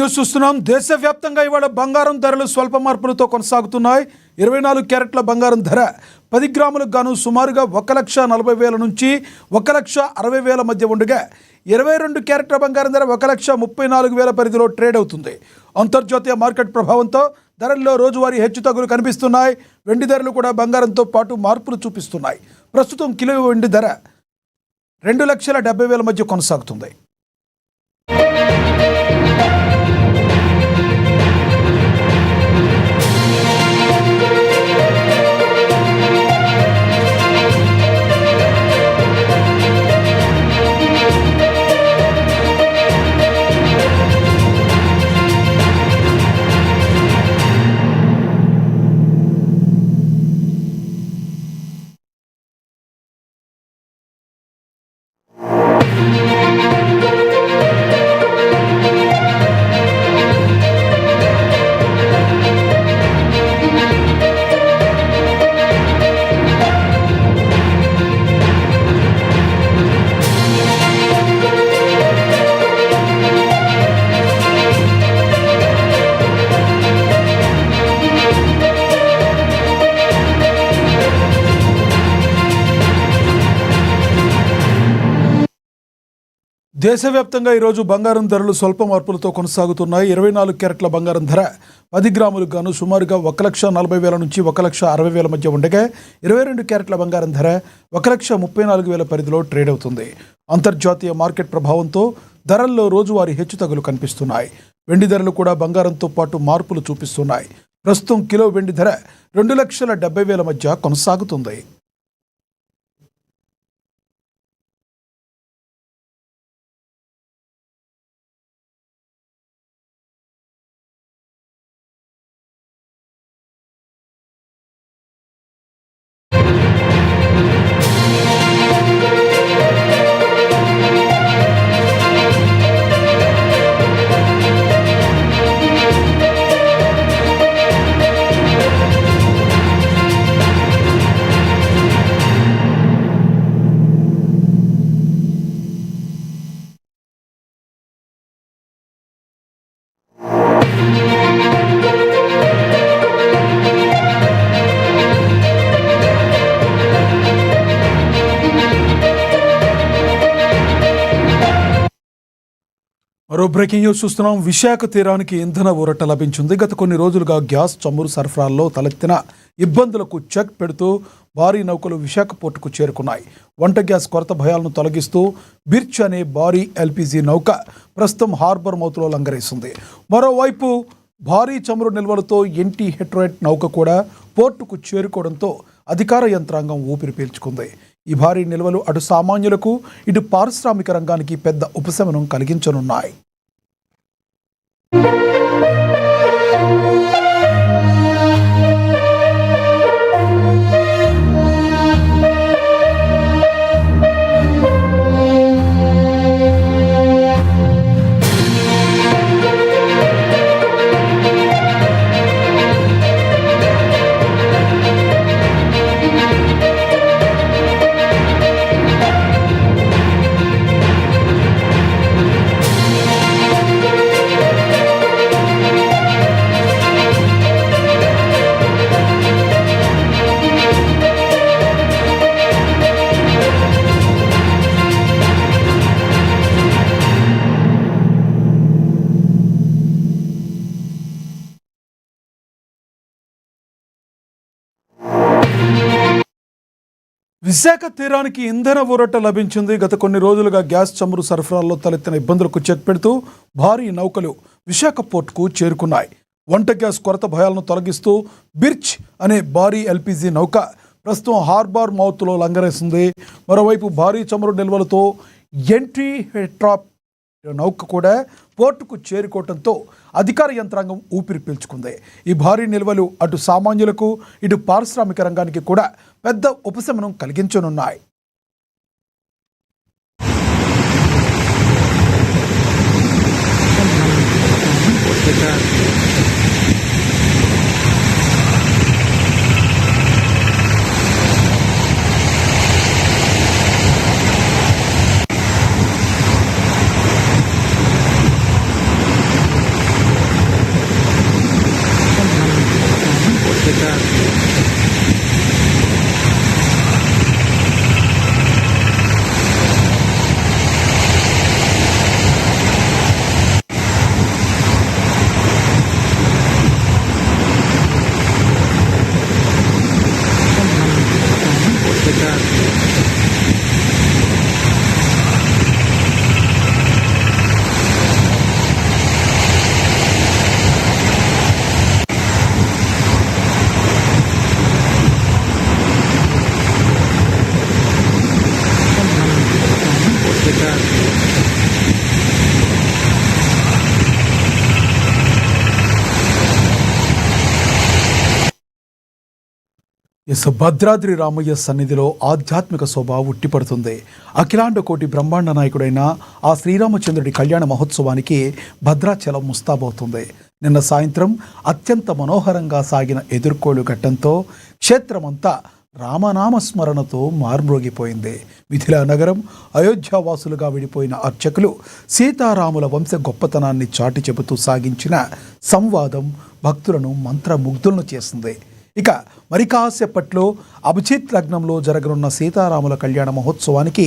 News చూస్తున్నాం. దేశవ్యాప్తంగా ఇవాళ బంగారం ధరలు స్వల్ప మార్పులతో కొనసాగుతున్నాయి. 24 క్యారెట్ల బంగారం ధర 10 గ్రాములకు గాను సుమారుగా 1,40,000 నుంచి 1,60,000 మధ్య ఉండగా 22 క్యారెట్ల బంగారం ధర 1,34,000 పరిధిలో ట్రేడ్ అవుతుంది. అంతర్జాతీయ మార్కెట్ ప్రభావంతో ధరల్లో రోజువారీ హెచ్చుతగ్గులు కనిపిస్తున్నాయి. వెండి ధరలు కూడా బంగారంతో పాటు మార్పులు చూపిస్తున్నాయి. ప్రస్తుతం కిలో వెండి ధర 2,70,000 మధ్య కొనసాగుతుంది. దేశవ్యాప్తంగా ఈరోజు బంగారం ధరలు స్వల్ప మార్పులతో కొనసాగుతున్నాయి. 24 క్యారెట్ల బంగారం ధర 10 గ్రాములకు గాను సుమారుగా 1,40,000 నుంచి 1,60,000 మధ్య ఉండగా 22 క్యారెట్ల బంగారం ధర 1,34,000 పరిధిలో ట్రేడ్ అవుతుంది. అంతర్జాతీయ మార్కెట్ ప్రభావంతో ధరల్లో రోజువారీ హెచ్చుతగ్గులు కనిపిస్తున్నాయి. వెండి ధరలు కూడా బంగారంతో పాటు మార్పులు చూపిస్తున్నాయి. ప్రస్తుతం కిలో వెండి ధర 2,70,000 మధ్య కొనసాగుతుంది. మరో బ్రేకింగ్ న్యూస్ చూస్తున్నాం. విశాఖ తీరానికి ఇంధన ఊరట లభించింది. గత కొన్ని రోజులుగా గ్యాస్ చమురు సరఫరాల్లో తలెత్తిన ఇబ్బందులకు చెక్ పెడుతూ భారీ నౌకలు విశాఖ పోర్టుకు చేరుకున్నాయి. వంట గ్యాస్ కొరత భయాలను తొలగిస్తూ బిర్చ్ అనే భారీ ఎల్పీజీ నౌక ప్రస్తుతం హార్బర్ మౌత్లో లంగరేసింది. మరోవైపు భారీ చమురు నిల్వలతో ఎన్టీ హెట్రోయిట్ నౌక కూడా పోర్టుకు చేరుకోవడంతో అధికార యంత్రాంగం ఊపిరి పీల్చుకుంది. ఈ భారీ నిల్వలు అటు సామాన్యులకు ఇటు పారిశ్రామిక రంగానికి పెద్ద ఉపశమనం కలిగించనున్నాయి. విశాఖ తీరానికి ఇంధన ఊరట లభించింది. గత కొన్ని రోజులుగా గ్యాస్ చమురు సరఫరాల్లో తలెత్తిన ఇబ్బందులకు చెక్ పెడుతూ భారీ నౌకలు విశాఖ పోర్టుకు చేరుకున్నాయి. వంట గ్యాస్ కొరత భయాలను తొలగిస్తూ బిర్చ్ అనే భారీ ఎల్పీజీ నౌక ప్రస్తుతం హార్బర్ మౌత్లో లంగరేసింది. మరోవైపు భారీ చమురు నిల్వలతో ఎన్టీ హెట్రాప్ నౌక కూడా పోర్టుకు చేరుకోవడంతో అధికార యంత్రాంగం ఊపిరి పీల్చుకుంది. ఈ భారీ నిల్వలు అటు సామాన్యులకు ఇటు పారిశ్రామిక రంగానికి కూడా పెద్ద ఉపశమనం కలిగించనున్నాయి. ఎస్ భద్రాద్రి రామయ్య సన్నిధిలో ఆధ్యాత్మిక శోభ ఉట్టిపడుతుంది. అఖిలాండ కోటి బ్రహ్మాండ నాయకుడైన ఆ శ్రీరామచంద్రుడి కళ్యాణ మహోత్సవానికి భద్రాచలం ముస్తాబవుతుంది. నిన్న సాయంత్రం అత్యంత మనోహరంగా సాగిన ఎదుర్కోలు ఘట్టంతో క్షేత్రమంతా రామనామస్మరణతో మార్మ్రోగిపోయింది. మిథిలా నగరం అయోధ్యావాసులుగా విడిపోయిన అర్చకులు సీతారాముల వంశ గొప్పతనాన్ని చాటి చెబుతూ సాగించిన సంవాదం భక్తులను మంత్రముగ్ధులను చేసింది. ఇక మరి కాసేపట్లో అభిజిత్ లగ్నంలో జరగనున్న సీతారాముల కళ్యాణ మహోత్సవానికి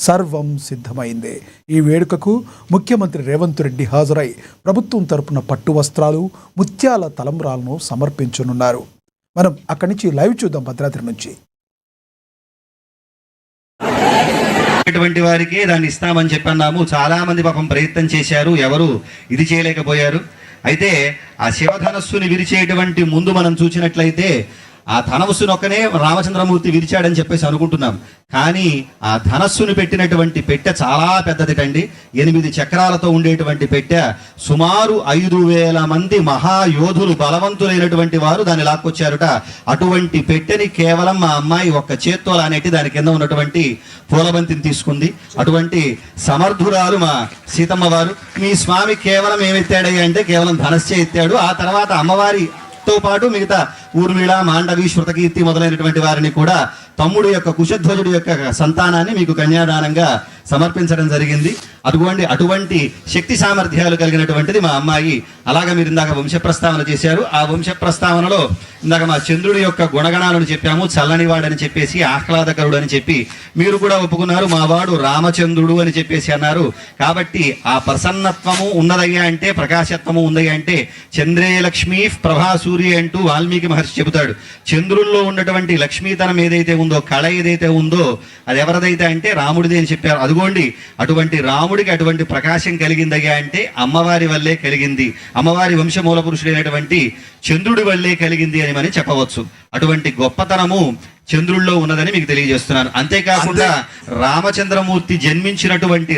సర్వం సిద్ధమైంది. ఈ వేడుకకు ముఖ్యమంత్రి రేవంత్ రెడ్డి హాజరై ప్రభుత్వం తరపున పట్టు వస్త్రాలు, ముత్యాల తలంబ్రాలను సమర్పించనున్నారు. మనం అక్కడి నుంచి లైవ్ చూద్దాం. భద్రాద్రి నుంచి అటువంటి వారికి దాన్ని ఇస్తామని చెప్పన్నాము. చాలా మంది పాపం ప్రయత్నం చేశారు, ఎవరు ఇది చేయలేకపోయారు. అయితే ఆ శివధనస్సుని విరిచేటువంటి ముందు మనం చూసినట్లయితే ఆ ధనస్సునొక్కనే రామచంద్రమూర్తి విరిచాడని చెప్పేసి అనుకుంటున్నాం. కానీ ఆ ధనస్సును పెట్టినటువంటి పెట్టె చాలా పెద్దదిటండి. 8 చక్రాలతో ఉండేటువంటి పెట్టె. సుమారు 5,000 మంది మహాయోధులు, బలవంతులైనటువంటి వారు దాన్ని లాక్కొచ్చారుట. అటువంటి పెట్టెని కేవలం మా అమ్మాయి ఒక్క చేత్తో లానేటి దాని కింద ఉన్నటువంటి పూలబంతిని తీసుకుంది. అటువంటి సమర్థురాలు మా సీతమ్మ వారు. మీ స్వామి కేవలం ఏమెత్తాడయ్యా అంటే కేవలం ధనస్సే ఎత్తాడు. ఆ తర్వాత అమ్మవారితో పాటు మిగతా ఊర్మిళ, మాండవి, శృతకీర్తి మొదలైనటువంటి వారిని కూడా తమ్ముడు యొక్క కుశధ్వజుడి యొక్క సంతానాన్ని మీకు కన్యాదానంగా సమర్పించడం జరిగింది. అటువంటి శక్తి సామర్థ్యాలు కలిగినటువంటిది మా అమ్మాయి. అలాగా మీరు ఇందాక వంశ ప్రస్తావన చేశారు. ఆ వంశ ప్రస్తావనలో ఇందాక మా చంద్రుడి యొక్క గుణగణాలను చెప్పాము. చల్లనివాడని చెప్పేసి, ఆహ్లాదకరుడు అని చెప్పి మీరు కూడా ఒప్పుకున్నారు. మా వాడు రామచంద్రుడు అని చెప్పేసి అన్నారు. కాబట్టి ఆ ప్రసన్నత్వము ఉన్నదయ్యా అంటే, ప్రకాశత్వము ఉందయ్యా అంటే చంద్రే లక్ష్మీ ప్రభాసూర్య అంటూ వాల్మీకి మహర్షి చెబుతాడు. చంద్రుల్లో ఉన్నటువంటి లక్ష్మీతనం ఏదైతే ఉందో, కళ ఏదైతే ఉందో అది ఎవరిదైతే అంటే రాముడిది అని చెప్పారు. అదిగోండి అటువంటి రాముడికి అటువంటి ప్రకాశం కలిగిందయ్యా అంటే అమ్మవారి వల్లే కలిగింది. అమ్మవారి వంశమూల పురుషుడైనటువంటి చంద్రుడి వల్లే కలిగింది అని మనం చెప్పవచ్చు. అటువంటి గొప్పతనము చంద్రుల్లో ఉన్నదని మీకు తెలియజేస్తున్నాను. అంతేకాకుండా రామచంద్రమూర్తి జన్మించినటువంటి